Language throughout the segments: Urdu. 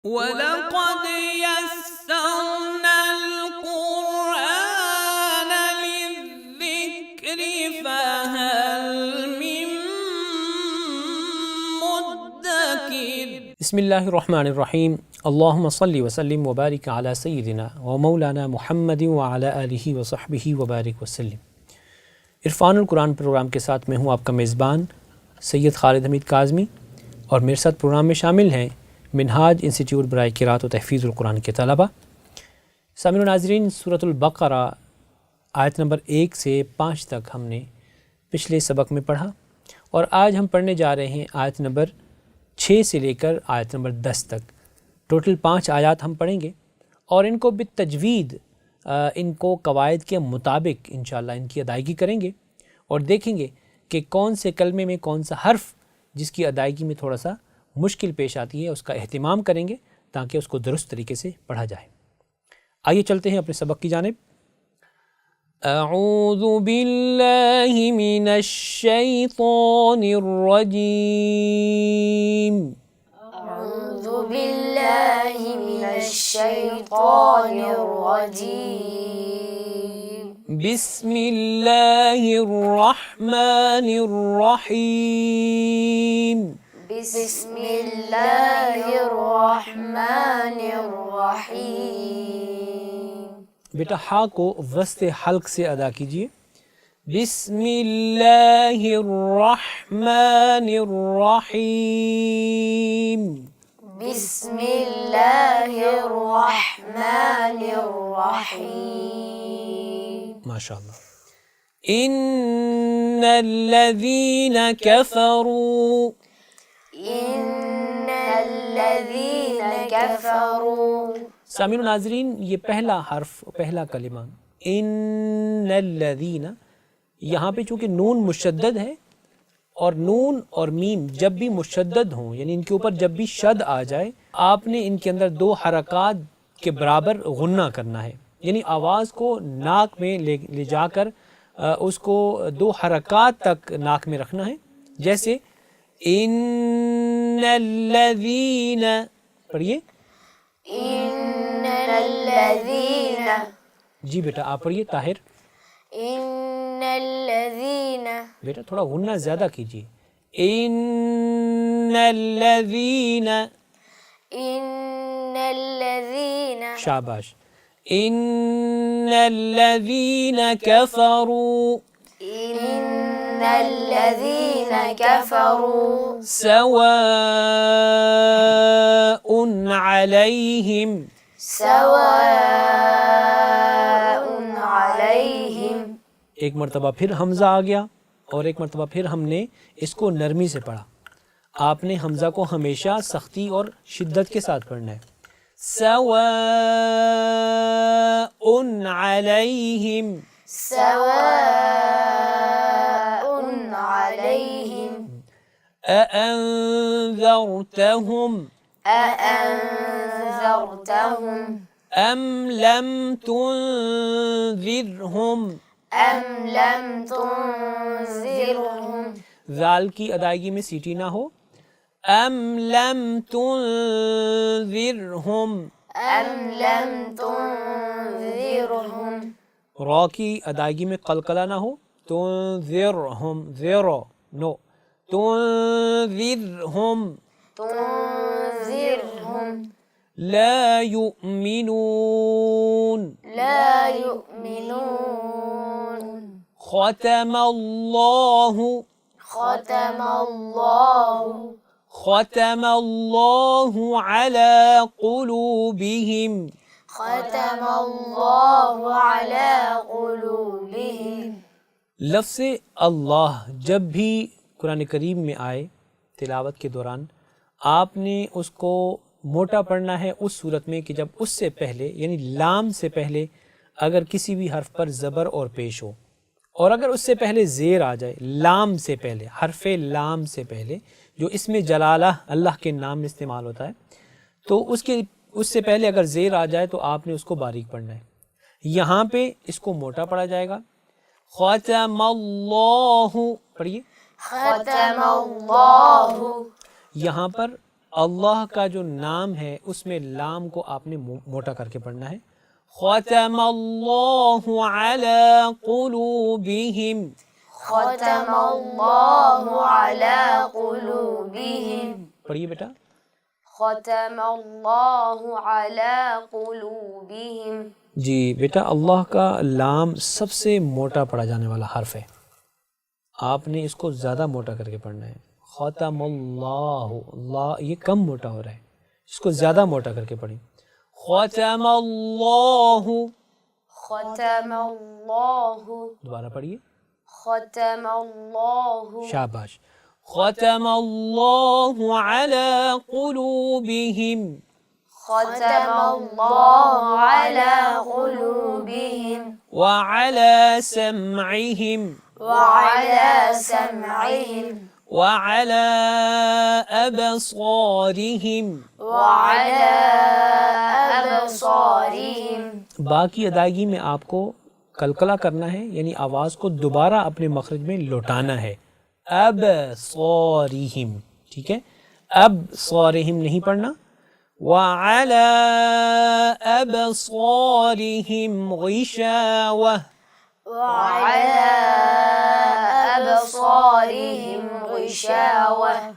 وَلَقَدْ يَسَّرْنَا الْقُرْآنَ لِلذِّكْرِ فَهَلْ مِن مُّدَّكِرٍ۔ بسم اللہ الرحمن الرحیم، اللہم صلی وسلم وبارک علی سیدنا و مولانا محمد وعلی آلہ وصحبہ وبارک وسلم۔ عرفان القرآن پروگرام کے ساتھ میں ہوں آپ کا میزبان سید خالد حمید کاظمی، اور میرے ساتھ پروگرام میں شامل ہیں منہاج انسٹیٹیوٹ برائے قرأت و تحفیظ القرآن کے طلبہ۔ سامعین و ناظرین، سورۃ البقرہ آیت نمبر 1 سے 5 تک ہم نے پچھلے سبق میں پڑھا، اور آج ہم پڑھنے جا رہے ہیں آیت نمبر 6 سے لے کر آیت نمبر 10 تک۔ ٹوٹل 5 آیات ہم پڑھیں گے، اور ان کو بالتجوید ان کو قواعد کے مطابق انشاءاللہ ان کی ادائیگی کریں گے، اور دیکھیں گے کہ کون سے کلمے میں کون سا حرف جس کی ادائیگی میں تھوڑا سا مشکل پیش آتی ہے اس کا اہتمام کریں گے تاکہ اس کو درست طریقے سے پڑھا جائے۔ آئیے چلتے ہیں اپنے سبق کی جانب۔ اعوذ باللہ من الشیطان الرجیم۔ اعوذ باللہ من الشیطان الرجیم۔ بسم اللہ الرحمن الرحیم۔ بسم اللہ الرحمن الرحیم۔ بیٹا ہا کو وسط حلق سے ادا کیجیے۔ بسم اللہ الرحمن الرحیم۔ بسم اللہ الرحمن الرحیم۔ ماشاءاللہ۔ ان الذین کفروا، ان الذین کفروا۔ سامعین و ناظرین، یہ پہلا حرف، پہلا کلمہ ان الذین، یہاں پہ چونکہ نون مشدد ہے، اور نون اور میم جب بھی مشدد ہوں، یعنی ان کے اوپر جب بھی شد آ جائے، آپ نے ان کے اندر 2 حرکات کے برابر غنہ کرنا ہے، یعنی آواز کو ناک میں لے جا کر اس کو 2 حرکات تک ناک میں رکھنا ہے، جیسے ان الذین، پڑھیے ان الذین۔ جی بیٹا آپ پڑھیے طاہر۔ ان الذین۔ بیٹا تھوڑا غنہ زیادہ کیجیے۔ ان الذین، ان الذین۔ شاباش۔ ان الذین کفروا، ان الذین کفروا۔ سواء علیہم، سواء علیہم۔ ایک مرتبہ پھر حمزہ آ گیا، اور ایک مرتبہ پھر ہم نے اس کو نرمی سے پڑھا۔ آپ نے حمزہ کو ہمیشہ سختی اور شدت کے ساتھ پڑھنا ہے۔ سواء علیہم، سواء علیہم۔ اانذرتہم، اانذرتہم، ام لم تنذرہم، ام لم تنذرہم۔ ذال کی ادائیگی میں سیٹی نہ ہو۔ ام لم تنذرہم، ام لم تنذرہم۔ را کی ادائیگی میں قلقلہ نہ ہو۔ تنذرہم، زیرو نو، تنذرہم، تنذرہم۔ لا یؤمنون، لا یؤمنون۔ ختم اللہ، ختم اللہ، ختم اللہ علی قلوبہم، ختم اللہ علی قلوبہم۔ لفظ اللہ جب بھی قرآن کریم میں آئے تلاوت کے دوران، آپ نے اس کو موٹا پڑھنا ہے اس صورت میں کہ جب اس سے پہلے، یعنی لام سے پہلے اگر کسی بھی حرف پر زبر اور پیش ہو، اور اگر اس سے پہلے زیر آ جائے، لام سے پہلے، حرف لام سے پہلے، جو اس میں جلالہ اللہ کے نام میں استعمال ہوتا ہے، تو اس سے پہلے اگر زیر آ جائے تو آپ نے اس کو باریک پڑھنا ہے۔ یہاں پہ اس کو موٹا پڑھا جائے گا۔ ختم اللہ، پڑھیے ختم اللہ، یہاں پر اللہ کا جو نام ہے اس میں لام کو آپ نے موٹا کر کے پڑھنا ہے. ختم اللہ علی قلوبہم. ختم اللہ علی قلوبہم. پڑھیے بیٹا. ختم اللہ علی قلوبہم. جی بیٹا اللہ کا لام سب سے موٹا پڑھا جانے والا حرف ہے. آپ نے اس کو زیادہ موٹا کر کے پڑھنا ہے. ختم اللہ، اللہ یہ کم موٹا ہو رہا ہے، اس کو زیادہ موٹا کر کے پڑھیں. ختم اللہ. ختم اللہ. دوبارہ پڑھیے. ختم اللہ. شاباش. ختم اللہ علی قلوبہم. ختم اللہ علی قلوبہم. وعلی سمعہم. وعلی سمعہم. وعلی ابصارہم. وعلی ابصارہم. باقی ادائیگی میں آپ کو قلقلہ کرنا ہے، یعنی آواز کو دوبارہ اپنے مخرج میں لوٹانا ہے. ابصارہم، ٹھیک ہے. اب صارہم نہیں پڑھنا. وعلی ابصارہم غشاوہ. وعلی ابصارہم غشاوہ.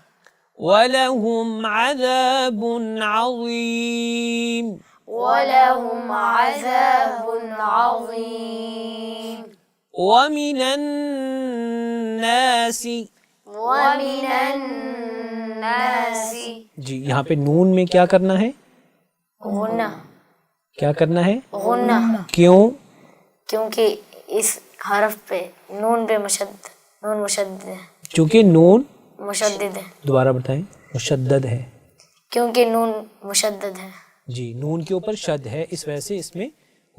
وَلَهُمْ عَذَابٌ عَظِيمٌ. وَلَهُمْ عَذَابٌ عَظِيمٌ. وَمِنَ النَّاسِ. وَمِنَ النَّاسِ. جی یہاں پہ نون میں کیا کرنا ہے؟ غنہ. کیا کرنا ہے؟ غنہ. کیوں؟ کیونکہ اس حرف پہ نون پہ مشدد ہے. چونکہ نون مشدد ہے. دوبارہ بتائیں. مشدد ہے. کیونکہ نون مشدد ہے. جی نون کے اوپر شد ہے، اس وجہ سے اس میں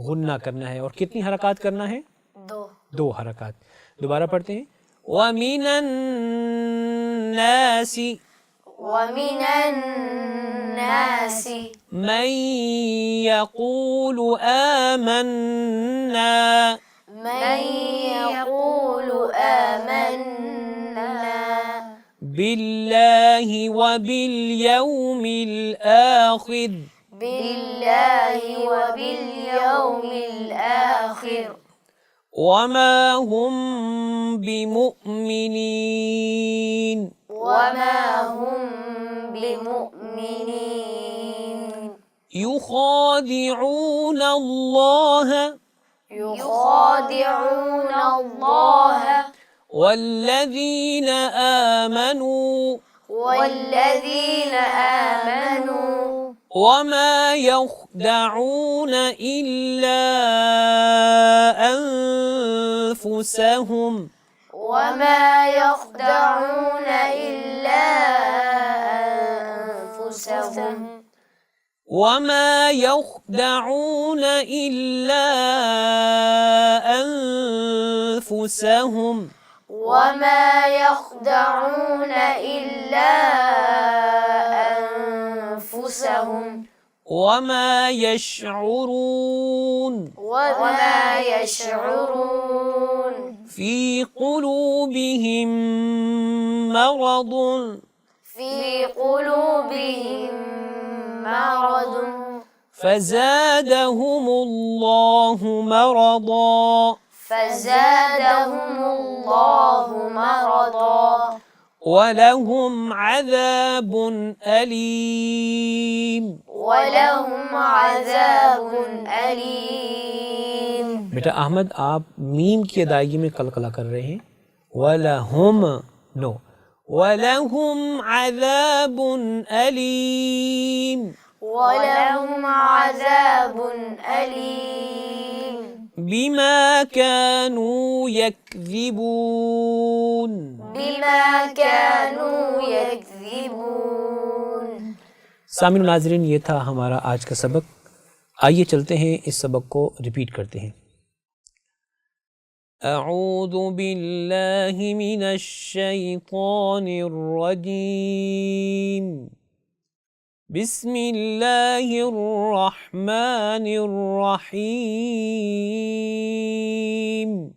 غنہ کرنا ہے. اور کتنی حرکات کرنا ہے؟ 2. 2 حرکات. دوبارہ پڑھتے ہیں. وَمِنَ النَّاسِ. وَمِنَ النَّاسِ. مَن يَقُولُ آمَنَّا. مَن يَقُولُ آمَنَّا بِاللَّهِ وَبِالْيَوْمِ الْآخِرِ. بِاللَّهِ وَبِالْيَوْمِ الْآخِرِ. وَمَا هُمْ بِمُؤْمِنِينَ. وَمَا هُمْ بِمُؤْمِنِينَ. يُخَادِعُونَ اللَّهَ. يُخَادِعُونَ اللَّهَ وَالَّذِينَ آمَنُوا. وَالَّذِينَ آمَنُوا. وَمَا يَخْدَعُونَ إِلَّا أَنفُسَهُمْ. وَمَا يَخْدَعُونَ إِلَّا أَنفُسَهُمْ. وَمَا يَخْدَعُونَ إِلَّا أَنفُسَهُمْ. وَمَا يَخْدَعُونَ إِلَّا أَنفُسَهُمْ. وَمَا يَشْعُرُونَ. وَمَا يَشْعُرُونَ. فِي قُلُوبِهِم مَّرَضٌ. فِي قُلُوبِهِم مَّرَضٌ. فَزَادَهُمُ اللَّهُ مَرَضًا. فَزَادَهُمُ اللَّهُ مَرَضًا. وَلَهُمْ عَذَابٌ أَلِيمٌ. وَلَهُمْ عَذَابٌ أَلِيمٌ. بیٹا احمد آپ میم کی ادائیگی میں قلقلہ کر رہے ہیں. وَلَهُمْ نو. وَلَهُمْ عَذَابٌ أَلِيمٌ. وَلَهُمْ عَذَابٌ أَلِيمٌ. بِمَا كَانُوا يَكْذِبُونَ. بِمَا كَانُوا يَكْذِبُونَ. سامعین و ناظرین یہ تھا ہمارا آج کا سبق. آئیے چلتے ہیں اس سبق کو ریپیٹ کرتے ہیں. اعوذ باللہ من الشیطان الرجیم. بسم اللہ الرحمن الرحیم.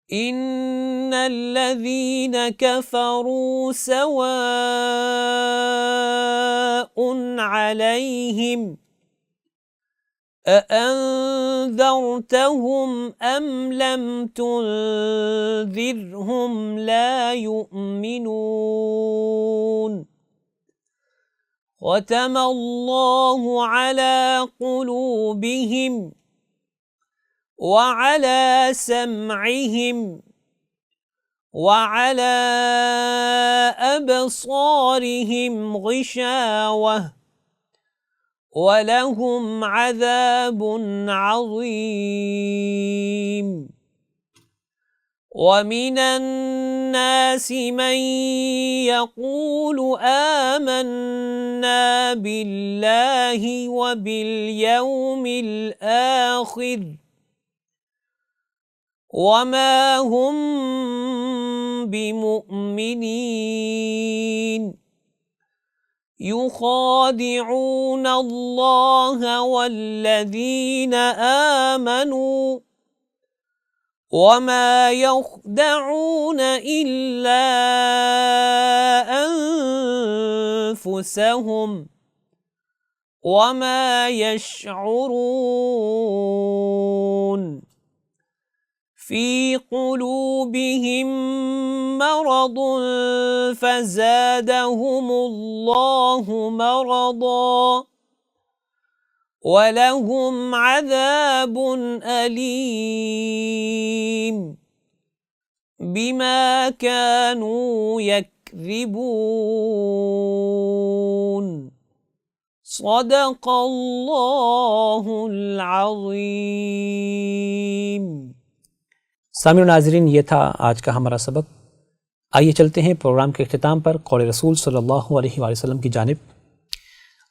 إن الذين كفروا سواء عليهم أأنذرتهم أم لم تنذرهم لا يؤمنون ختم الله على قلوبهم وعلى سمعهم وعلى أبصارهم غشاوة وَلَهُمْ عَذَابٌ عَظِيمٌ وَمِنَ النَّاسِ مَن يَقُولُ آمَنَّا بِاللَّهِ وَبِالْيَوْمِ الْآخِرِ وَمَا هُمْ بِمُؤْمِنِينَ يخادعون الله والذين آمنوا وما يخدعون إلا أنفسهم وما يشعرون في قلوبهم مرض فزادهم الله مرضا ولهم عذاب أليم بما كانوا يكذبون صدق الله العظيم. سامعین ناظرین، یہ تھا آج کا ہمارا سبق. آئیے چلتے ہیں پروگرام کے اختتام پر قول رسول صلی اللہ علیہ وآلہ وسلم کی جانب.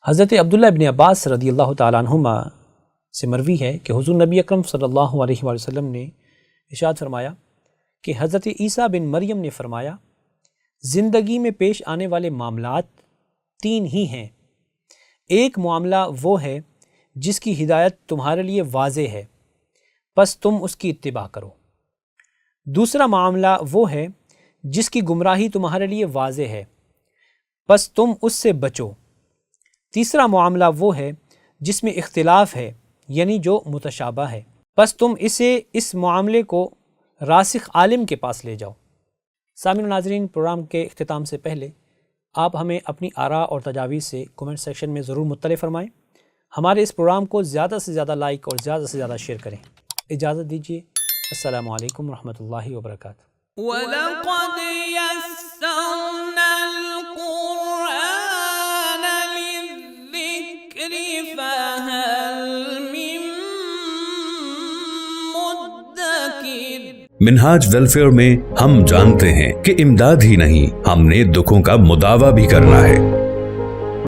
حضرت عبداللہ ابن عباس رضی اللہ تعالیٰ عنہما سے مروی ہے کہ حضور نبی اکرم صلی اللہ علیہ وآلہ وسلم نے ارشاد فرمایا کہ حضرت عیسیٰ بن مریم نے فرمایا، زندگی میں پیش آنے والے معاملات تین ہی ہیں. ایک معاملہ وہ ہے جس کی ہدایت تمہارے لیے واضح ہے، پس تم اس کی اتباع کرو. دوسرا معاملہ وہ ہے جس کی گمراہی تمہارے لیے واضح ہے، پس تم اس سے بچو. تیسرا معاملہ وہ ہے جس میں اختلاف ہے، یعنی جو متشابہ ہے، پس تم اس معاملے کو راسخ عالم کے پاس لے جاؤ. سامعین و ناظرین، پروگرام کے اختتام سے پہلے آپ ہمیں اپنی آراء اور تجاویز سے کومنٹ سیکشن میں ضرور مطلع فرمائیں. ہمارے اس پروگرام کو زیادہ سے زیادہ لائک اور زیادہ سے زیادہ شیئر کریں. اجازت دیجیے. السلام علیکم ورحمۃ اللہ وبرکاتہ. وَلَقَدْ يَسَّرْنَا الْقُرْآنَ لِلذِّكْرِ فَهَلْ مِن مُدَّكِرٍ. منہاج ویلفیئر میں ہم جانتے ہیں کہ امداد ہی نہیں، ہم نے دکھوں کا مداوع بھی کرنا ہے.